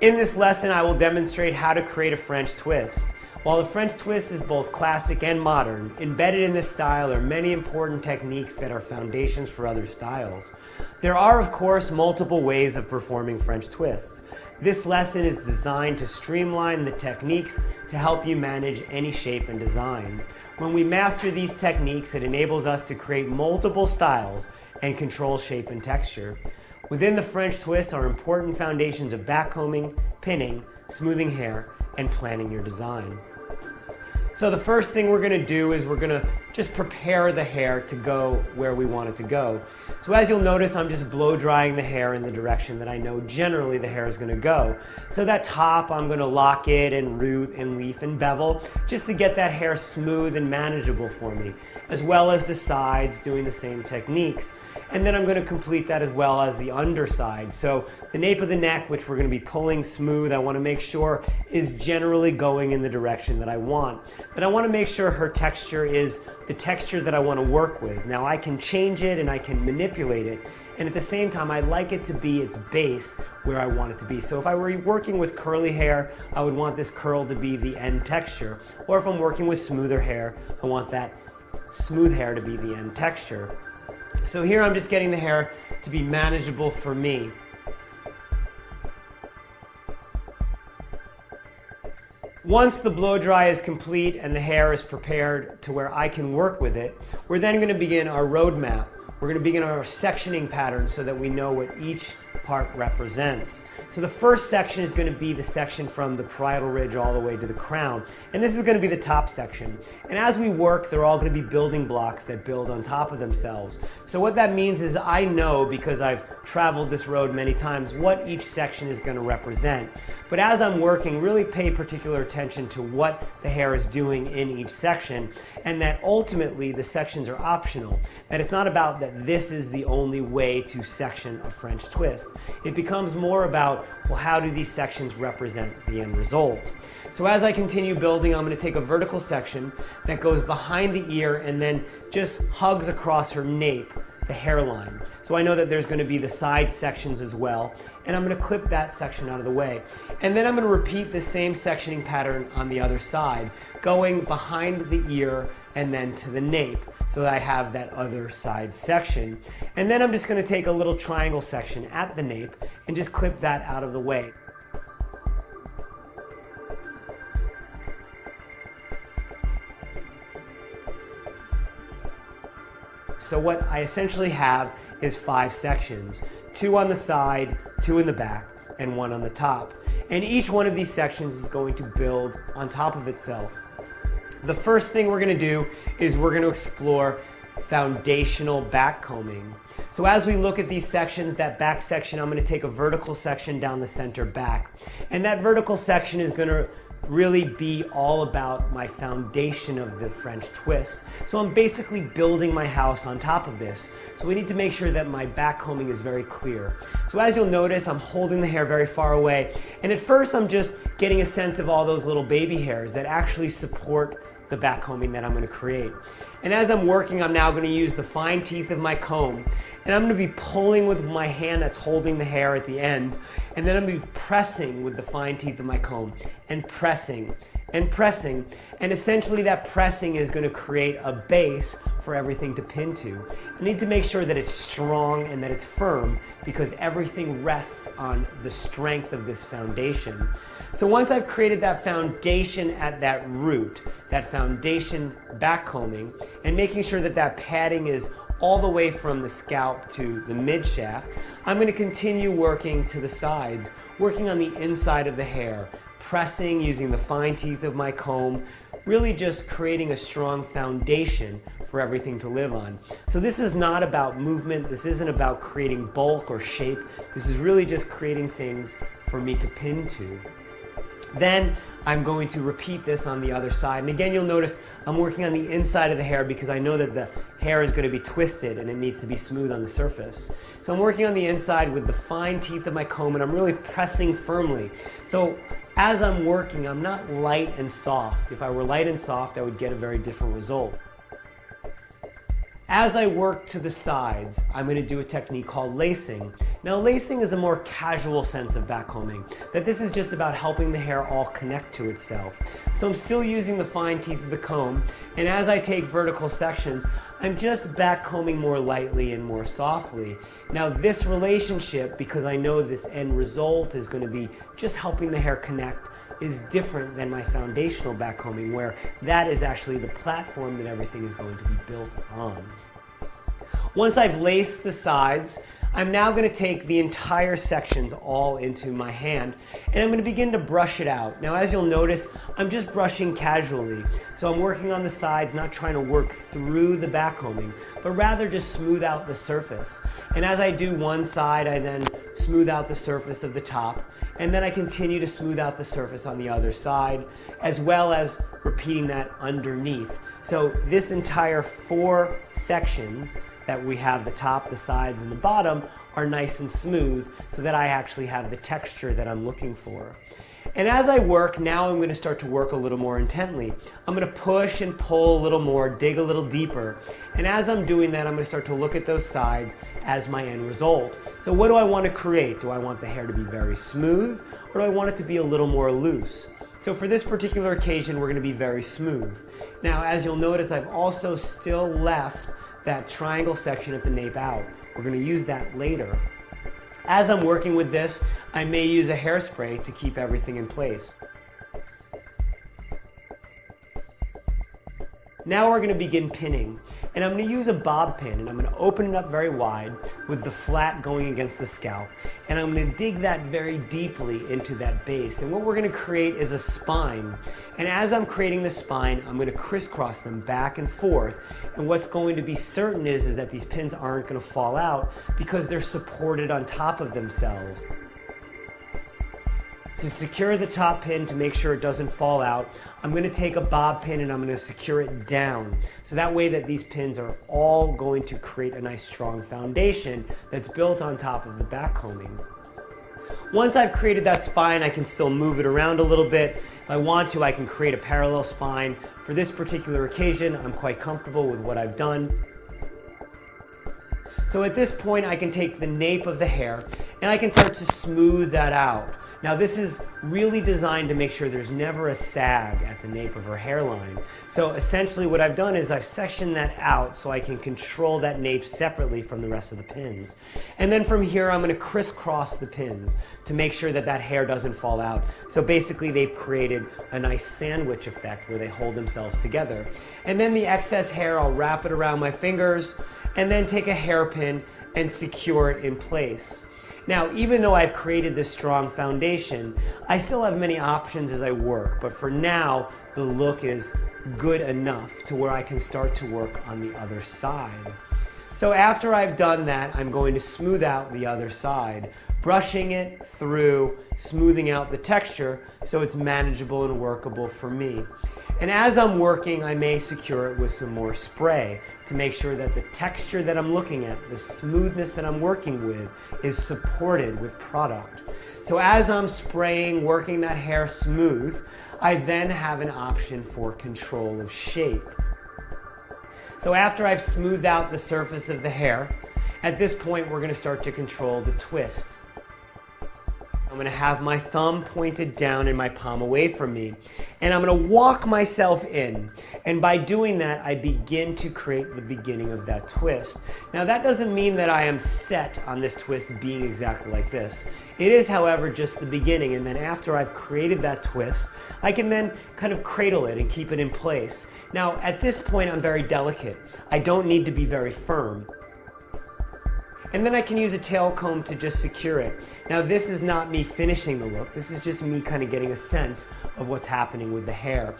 In this lesson, I will demonstrate how to create a French twist. While the French twist is both classic and modern, embedded in this style are many important techniques that are foundations for other styles. There are, of course, multiple ways of performing French twists. This lesson is designed to streamline the techniques to help you manage any shape and design. When we master these techniques, it enables us to create multiple styles and control shape and texture. Within the French twist are important foundations of backcombing, pinning, smoothing hair, and planning your design. So the first thing we're going to do is we're going to just prepare the hair to go where we want it to go. So as you'll notice, I'm just blow drying the hair in the direction that I know generally the hair is going to go. So that top, I'm going to lock it and root and leaf and bevel just to get that hair smooth and manageable for me, as well as the sides doing the same techniques. And then I'm going to complete that as well as the underside. So the nape of the neck, which we're going to be pulling smooth, I want to make sure is generally going in the direction that I want. But I want to make sure her texture is the texture that I want to work with. Now I can change it and I can manipulate it. And at the same time, I like it to be its base where I want it to be. So if I were working with curly hair, I would want this curl to be the end texture. Or if I'm working with smoother hair, I want that smooth hair to be the end texture. So here I'm just getting the hair to be manageable for me. Once the blow dry is complete and the hair is prepared to where I can work with it, we're then going to begin our roadmap. We're going to begin our sectioning pattern so that we know what each part represents. So the first section is going to be the section from the parietal ridge all the way to the crown. And this is going to be the top section. And as we work, they're all going to be building blocks that build on top of themselves. So what that means is I know, because I've traveled this road many times, what each section is going to represent. But as I'm working, really pay particular attention to what the hair is doing in each section, and that ultimately the sections are optional. That it's not about that this is the only way to section a French twist. It becomes more about, well, how do these sections represent the end result? So as I continue building, I'm going to take a vertical section that goes behind the ear and then just hugs across her nape, the hairline. So I know that there's going to be the side sections as well, and I'm going to clip that section out of the way. And then I'm going to repeat the same sectioning pattern on the other side, going behind the ear and then to the nape, so that I have that other side section. And then I'm just going to take a little triangle section at the nape and just clip that out of the way. So what I essentially have is 5 sections, 2 on the side, 2 in the back, and 1 on the top. And each one of these sections is going to build on top of itself. The first thing we're going to do is we're going to explore foundational backcombing. So as we look at these sections, that back section, I'm going to take a vertical section down the center back. And that vertical section is going to really be all about my foundation of the French twist. So I'm basically building my house on top of this. So we need to make sure that my backcombing is very clear. So as you'll notice, I'm holding the hair very far away. And at first I'm just getting a sense of all those little baby hairs that actually support the backcombing that I'm going to create. And as I'm working, I'm now going to use the fine teeth of my comb, and I'm going to be pulling with my hand that's holding the hair at the end, and then I'm going to be pressing with the fine teeth of my comb, and pressing, and pressing, and essentially that pressing is going to create a base for everything to pin to. I need to make sure that it's strong and that it's firm, because everything rests on the strength of this foundation. So once I've created that foundation at that root, that foundation backcombing, and making sure that that padding is all the way from the scalp to the mid shaft, I'm going to continue working to the sides, working on the inside of the hair, pressing using the fine teeth of my comb, really just creating a strong foundation for everything to live on. So this is not about movement, this isn't about creating bulk or shape, this is really just creating things for me to pin to. Then I'm going to repeat this on the other side. And again, you'll notice I'm working on the inside of the hair because I know that the hair is going to be twisted and it needs to be smooth on the surface. So I'm working on the inside with the fine teeth of my comb, and I'm really pressing firmly. So as I'm working, I'm not light and soft. If I were light and soft, I would get a very different result. As I work to the sides, I'm going to do a technique called lacing. Now lacing is a more casual sense of backcombing, that this is just about helping the hair all connect to itself. So I'm still using the fine teeth of the comb, and as I take vertical sections, I'm just backcombing more lightly and more softly. Now this relationship, because I know this end result is going to be just helping the hair connect, is different than my foundational backcombing, where that is actually the platform that everything is going to be built on. Once I've laced the sides, I'm now going to take the entire sections all into my hand, and I'm going to begin to brush it out. Now as you'll notice, I'm just brushing casually. So I'm working on the sides, not trying to work through the backcombing, but rather just smooth out the surface. And as I do one side, I then smooth out the surface of the top, and then I continue to smooth out the surface on the other side, as well as repeating that underneath. So this entire 4 sections that we have, the top, the sides, and the bottom, are nice and smooth so that I actually have the texture that I'm looking for. And as I work, now I'm going to start to work a little more intently. I'm going to push and pull a little more, dig a little deeper. And as I'm doing that, I'm going to start to look at those sides as my end result. So what do I want to create? Do I want the hair to be very smooth, or do I want it to be a little more loose? So for this particular occasion, we're going to be very smooth. Now, as you'll notice, I've also still left that triangle section at the nape out. We're going to use that later. As I'm working with this, I may use a hairspray to keep everything in place. Now we're going to begin pinning, and I'm going to use a bob pin, and I'm going to open it up very wide with the flat going against the scalp, and I'm going to dig that very deeply into that base. And what we're going to create is a spine, and as I'm creating the spine, I'm going to crisscross them back and forth, and what's going to be certain is that these pins aren't going to fall out because they're supported on top of themselves. To secure the top pin, to make sure it doesn't fall out, I'm going to take a bob pin and I'm going to secure it down. So that way that these pins are all going to create a nice strong foundation that's built on top of the backcombing. Once I've created that spine, I can still move it around a little bit. If I want to, I can create a parallel spine. For this particular occasion, I'm quite comfortable with what I've done. So at this point, I can take the nape of the hair and I can start to smooth that out. Now this is really designed to make sure there's never a sag at the nape of her hairline. So essentially what I've done is I've sectioned that out so I can control that nape separately from the rest of the pins. And then from here I'm going to crisscross the pins to make sure that that hair doesn't fall out. So basically they've created a nice sandwich effect where they hold themselves together. And then the excess hair, I'll wrap it around my fingers and then take a hairpin and secure it in place. Now, even though I've created this strong foundation, I still have many options as I work, but for now, the look is good enough to where I can start to work on the other side. So after I've done that, I'm going to smooth out the other side, brushing it through, smoothing out the texture so it's manageable and workable for me. And as I'm working, I may secure it with some more spray to make sure that the texture that I'm looking at, the smoothness that I'm working with, is supported with product. So as I'm spraying, working that hair smooth, I then have an option for control of shape. So after I've smoothed out the surface of the hair, at this point we're going to start to control the twist. I'm going to have my thumb pointed down and my palm away from me. And I'm going to walk myself in. And by doing that, I begin to create the beginning of that twist. Now that doesn't mean that I am set on this twist being exactly like this. It is, however, just the beginning. And then after I've created that twist, I can then kind of cradle it and keep it in place. Now at this point, I'm very delicate. I don't need to be very firm. And then I can use a tail comb to just secure it. Now this is not me finishing the look, this is just me kind of getting a sense of what's happening with the hair.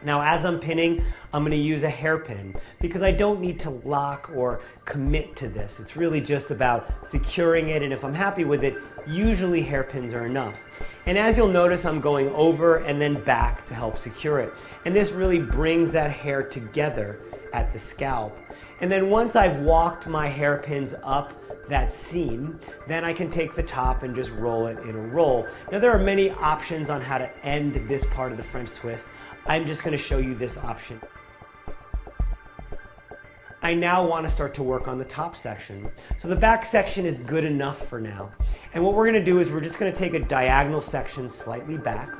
Now as I'm pinning, I'm going to use a hairpin because I don't need to lock or commit to this. It's really just about securing it, and if I'm happy with it, usually hairpins are enough. And as you'll notice, I'm going over and then back to help secure it. And this really brings that hair together at the scalp. And then once I've walked my hairpins up that seam, then I can take the top and just roll it in a roll. Now there are many options on how to end this part of the French twist. I'm just going to show you this option. I now want to start to work on the top section. So the back section is good enough for now. And what we're going to do is we're just going to take a diagonal section slightly back,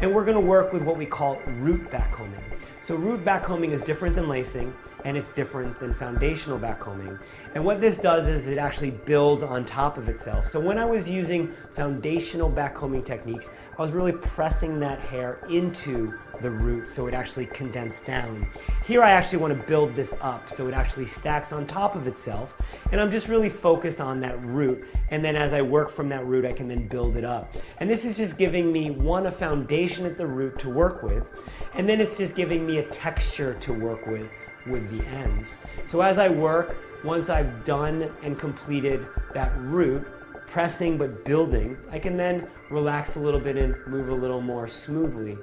and we're going to work with what we call root backcombing. So root backcombing is different than lacing, and it's different than foundational backcombing. And what this does is it actually builds on top of itself. So when I was using foundational backcombing techniques, I was really pressing that hair into the root so it actually condensed down. Here I actually want to build this up so it actually stacks on top of itself, and I'm just really focused on that root, and then as I work from that root I can then build it up. And this is just giving me a foundation at the root to work with, and then it's just giving me a texture to work with the ends. So as I work, once I've done and completed that root, pressing but building, I can then relax a little bit and move a little more smoothly.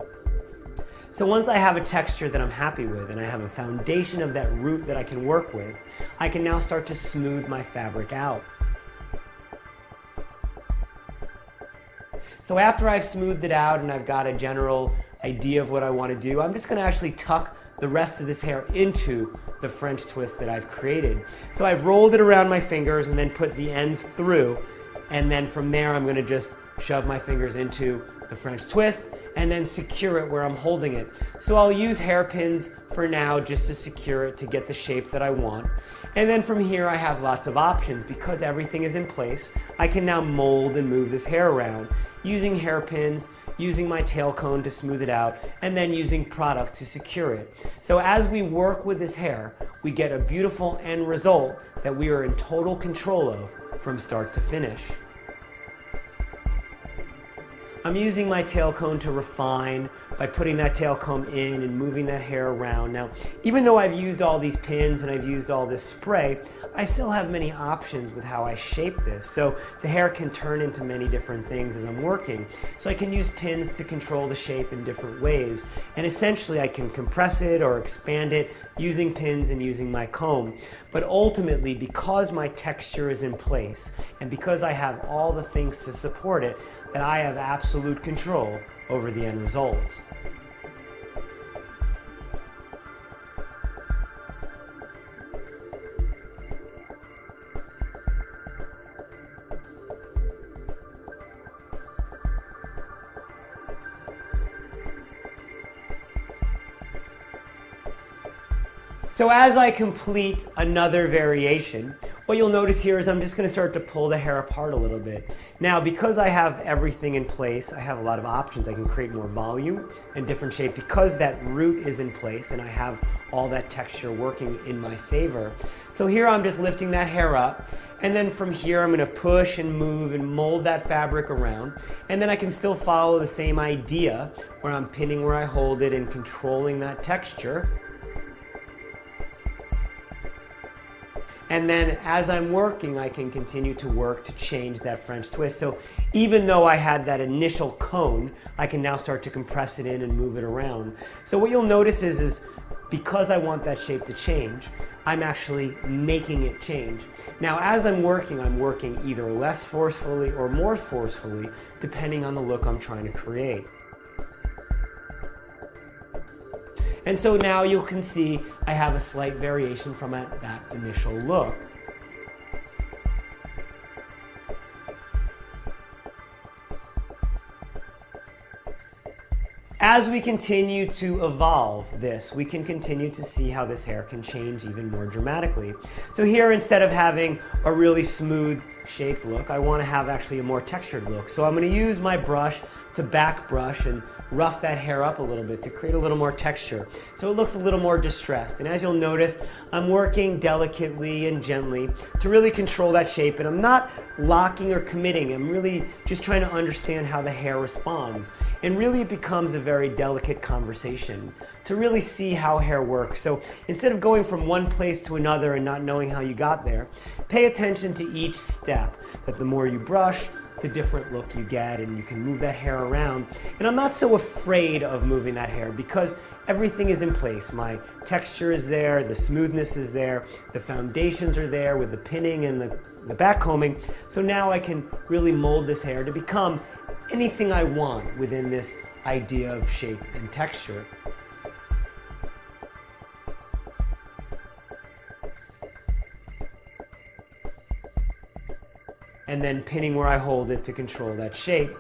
So once I have a texture that I'm happy with and I have a foundation of that root that I can work with, I can now start to smooth my fabric out. So after I've smoothed it out and I've got a general idea of what I want to do, I'm just going to actually tuck the rest of this hair into the French twist that I've created. So I've rolled it around my fingers and then put the ends through, and then from there I'm going to just shove my fingers into the French twist and then secure it where I'm holding it. So I'll use hairpins for now just to secure it to get the shape that I want. And then from here I have lots of options. Because everything is in place, I can now mold and move this hair around using hairpins, using my tail cone to smooth it out, and then using product to secure it. So as we work with this hair, we get a beautiful end result that we are in total control of from start to finish. I'm using my tail cone to refine by putting that tail comb in and moving that hair around. Now, even though I've used all these pins and I've used all this spray, I still have many options with how I shape this. So the hair can turn into many different things as I'm working. So I can use pins to control the shape in different ways. And essentially I can compress it or expand it using pins and using my comb. But ultimately, because my texture is in place and because I have all the things to support it, that I have absolute control over the end result. So as I complete another variation, what you'll notice here is I'm just going to start to pull the hair apart a little bit. Now, because I have everything in place, I have a lot of options. I can create more volume and different shape because that root is in place and I have all that texture working in my favor. So here I'm just lifting that hair up, and then from here I'm going to push and move and mold that fabric around, and then I can still follow the same idea where I'm pinning where I hold it and controlling that texture. And then as I'm working, I can continue to work to change that French twist. So even though I had that initial cone, I can now start to compress it in and move it around. So what you'll notice is because I want that shape to change, I'm actually making it change. Now as I'm working either less forcefully or more forcefully, depending on the look I'm trying to create. And so now you can see I have a slight variation from that initial look. As we continue to evolve this, we can continue to see how this hair can change even more dramatically. So here, instead of having a really smooth shaped look, I want to have actually a more textured look. So I'm going to use my brush to back brush and rough that hair up a little bit to create a little more texture. So it looks a little more distressed. And as you'll notice, I'm working delicately and gently to really control that shape. And I'm not locking or committing. I'm really just trying to understand how the hair responds. And really it becomes a very delicate conversation to really see how hair works. So instead of going from one place to another and not knowing how you got there, pay attention to each step, that the more you brush, the different look you get, and you can move that hair around. And I'm not so afraid of moving that hair because everything is in place. My texture is there, the smoothness is there, the foundations are there with the pinning and the back combing. So now I can really mold this hair to become anything I want within this idea of shape and texture. and then pinning where I hold it to control that shape.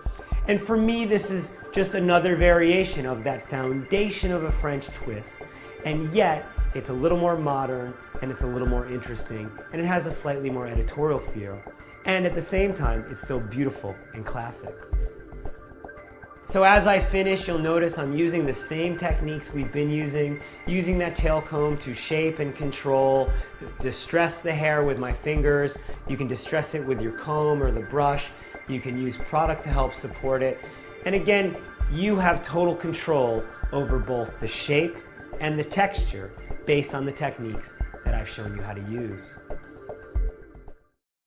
And for me, this is just another variation of that foundation of a French twist. And yet, it's a little more modern, and it's a little more interesting, and it has a slightly more editorial feel. And at the same time, it's still beautiful and classic. So as I finish, you'll notice I'm using the same techniques we've been using that tail comb to shape and control, distress the hair with my fingers. You can distress it with your comb or the brush. You can use product to help support it. And again, you have total control over both the shape and the texture based on the techniques that I've shown you how to use.